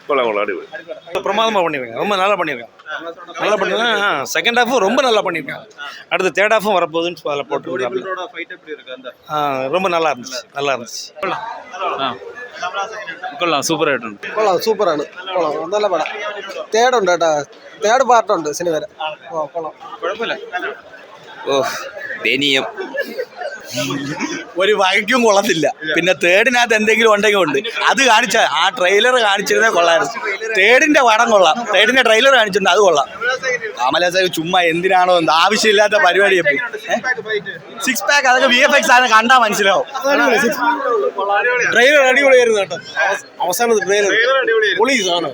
கொள்ளலாம் கொள்ளலாம் அடிப்படை பிரமாதமாக பண்ணியிருக்காங்க, ரொம்ப நல்லா பண்ணியிருக்காங்க. நல்லா பண்ணிருக்காங்க. செகண்ட் ஹாஃபும் ரொம்ப நல்லா பண்ணியிருக்காங்க. அடுத்து தேர்ட் ஹாஃபும் வரப்போகுதுன்னு அதில் போட்டுருக்காங்க. ரொம்ப நல்லா இருந்துச்சு, நல்லா இருந்துச்சு. കൊള്ളാം, സൂപ്പറായിട്ടുണ്ട്. കൊള്ളാം, സൂപ്പറാണ്. കൊള്ളാം, നല്ല പടം. തേർഡുണ്ട് കേട്ടോ, തേർഡ് പാർട്ടുണ്ട് സിനിമ. കൊള്ളാം, കുഴപ്പമില്ല. ഓ ദയനീയം, ഒരു വകയ്ക്കും കൊള്ളത്തില്ല. പിന്നെ തേർഡിനകത്ത് എന്തെങ്കിലും ഉണ്ടെങ്കിൽ ഉണ്ട്, അത് കാണിച്ച ആ ട്രെയിലർ കാണിച്ചിരുന്നേ കൊള്ളായിരുന്നു. തേർഡിന്റെ പടം കൊള്ളാം, തേർഡിന്റെ ട്രെയിലർ കാണിച്ചിട്ടുണ്ട്, അത് കൊള്ളാം. കമലഹാസൻ ചുമ്മാ എന്തിനാണോ എന്ത് ആവശ്യമില്ലാത്ത പരിപാടി. സിക്സ് പാക്ക് അതൊക്കെ VFX ആണ്, കണ്ടാൽ മനസ്സിലാവും. ട്രെയിലർ അടിപൊളിയായിരുന്നു കേട്ടോ, അവസാനത്തെ ട്രെയിലർ പൊളിയാണ്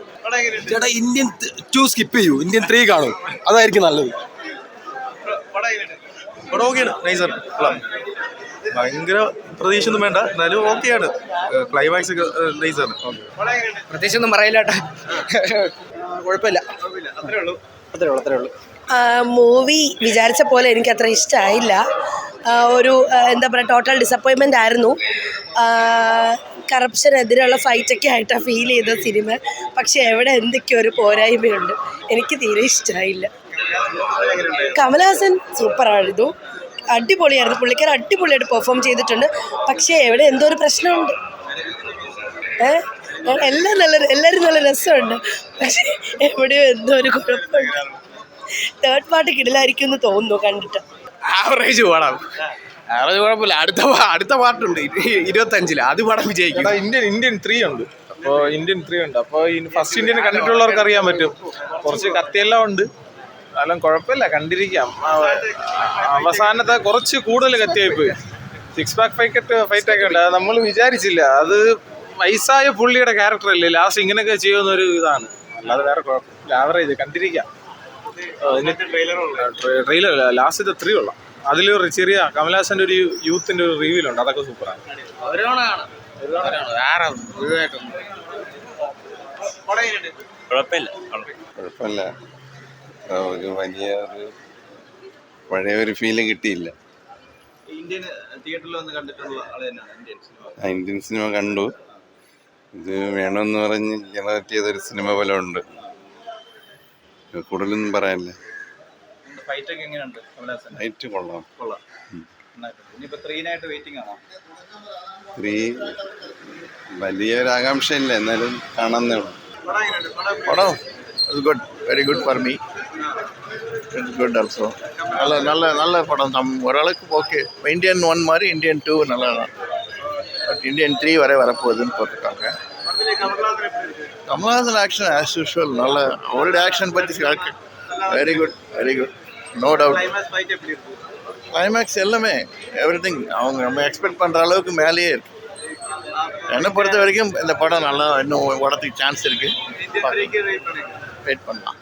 ചേട്ടാ. ഇന്ത്യൻ 2 സ്കിപ്പ് ചെയ്യൂ, ഇന്ത്യൻ 3 കാണും, അതായിരിക്കും നല്ലത്. ഭയങ്കര പ്രതീക്ഷ ഒന്നും വേണ്ട, എന്നാലും ഓക്കെയാണ്. ക്ലൈമാക്സ് നൈസാണ്. പ്രത്യേകിച്ച് ഒന്നും പറയില്ല കേട്ടോ, കുഴപ്പമില്ല. അത്രേ ഉള്ളൂ. മൂവി വിചാരിച്ച പോലെ എനിക്ക് അത്ര ഇഷ്ടമായില്ല. ഒരു എന്താ പറയുക, ടോട്ടൽ ഡിസപ്പോയിൻമെൻ്റ് ആയിരുന്നു. കറപ്ഷനെതിരെയുള്ള ഫൈറ്റൊക്കെ ആയിട്ടാണ് ഫീൽ ചെയ്ത സിനിമ. പക്ഷെ എവിടെ എന്തൊക്കെയോ ഒരു പോരായ്മയുണ്ട്, എനിക്ക് തീരെ ഇഷ്ടമായില്ല. കമലഹാസൻ സൂപ്പറായിരുന്നു, അടിപൊളിയായിരുന്നു. പുള്ളിക്കാരൻ അടിപൊളിയായിട്ട് പെർഫോം ചെയ്തിട്ടുണ്ട്. പക്ഷേ എവിടെ എന്തോ ഒരു പ്രശ്നമുണ്ട്. എല്ലാവരും നല്ല രസമുണ്ട്, പക്ഷേ എവിടെയോ എന്തോ ഒരു കുഴപ്പമുണ്ട്. തേർഡ് പാർട്ട് കിടിലായിരിക്കും എന്ന് തോന്നുന്നു കണ്ടിട്ട്. ആവറേജ് പടം, ആവറേജ് കുഴപ്പമില്ല. അടുത്ത പാർട്ടുണ്ട് 25 അത് പടം വിജയിക്കും. ഇന്ത്യൻ 3 ഉണ്ട്. അപ്പോൾ ഇന്ത്യൻ 3 ഉണ്ട്. അപ്പോൾ ഫസ്റ്റ് ഇന്ത്യൻ കണ്ടിട്ടുള്ളവർക്ക് അറിയാൻ പറ്റും. കുറച്ച് കത്തിയെല്ലാം ഉണ്ട്, എന്നാലും കുഴപ്പമില്ല, കണ്ടിരിക്കാം. അവസാനത്തെ കുറച്ച് കൂടുതൽ കത്തിയായി പോയി. 6 പാക്ക് ഫൈറ്റൊക്കെ ഉണ്ട്, അത് നമ്മൾ വിചാരിച്ചില്ല. അത് വയസ്സായ പുള്ളിയുടെ ക്യാരക്ടർ അല്ലേ, ലാസ്റ്റ് ഇങ്ങനെയൊക്കെ ചെയ്യുന്നൊരു ഇതാണ്, അല്ലാതെ വേറെ കുഴപ്പമില്ല. ആവറേജ് കണ്ടിരിക്കാം. ട്രെയിലർ ലാസ്റ്റ് 3 കൊള്ളാം. അതിലൊരു ചെറിയ കമലഹാസന്റെ ഒരു യൂത്തിന്റെ ഒരു റിവ്യൂലുണ്ട്, അതൊക്കെ സൂപ്പറാണ്. കുഴപ്പമില്ല, ഒരു വലിയ പഴയൊരു ഫീല് കിട്ടിയില്ല. ഇന്ത്യൻ സിനിമ കണ്ടു. ഇത് വേണമെന്ന് പറഞ്ഞ് ജനറേറ്റ് ചെയ്തൊരു സിനിമ പോലെ ഉണ്ട്. കൂടുതലൊന്നും പറയാനില്ല. ഫൈറ്റ് കൊള്ളാം. 3 വലിയൊരു ആകാംക്ഷയില്ല, എന്നാലും കാണാന്നേ ഉള്ളൂ. പടം good, very good for me. Good also. நல்ல படம். ஓரளவுக்கு ஓகே. இந்தியன் 1 மாதிரி இந்தியன் 2 நல்லா தான். பட் இந்தியன் 3 வரை வரப்போகுதுன்னு போட்டிருக்காங்க. கமல்ஹாசன் ஆக்ஷன் ஆஸ் யூஷுவல் நல்ல. அவருடைய ஆக்ஷன் பற்றி very good, no doubt. Climax எல்லாமே எவ்ரிதிங் அவங்க நம்ம எக்ஸ்பெக்ட் பண்ணுற அளவுக்கு மேலேயே இருக்கு. என்னை பொறுத்த வரைக்கும் இந்த படம் நல்லா இன்னும் ஓடத்துக்கு சான்ஸ் இருக்குது. வெயிட் பண்ணலாம்.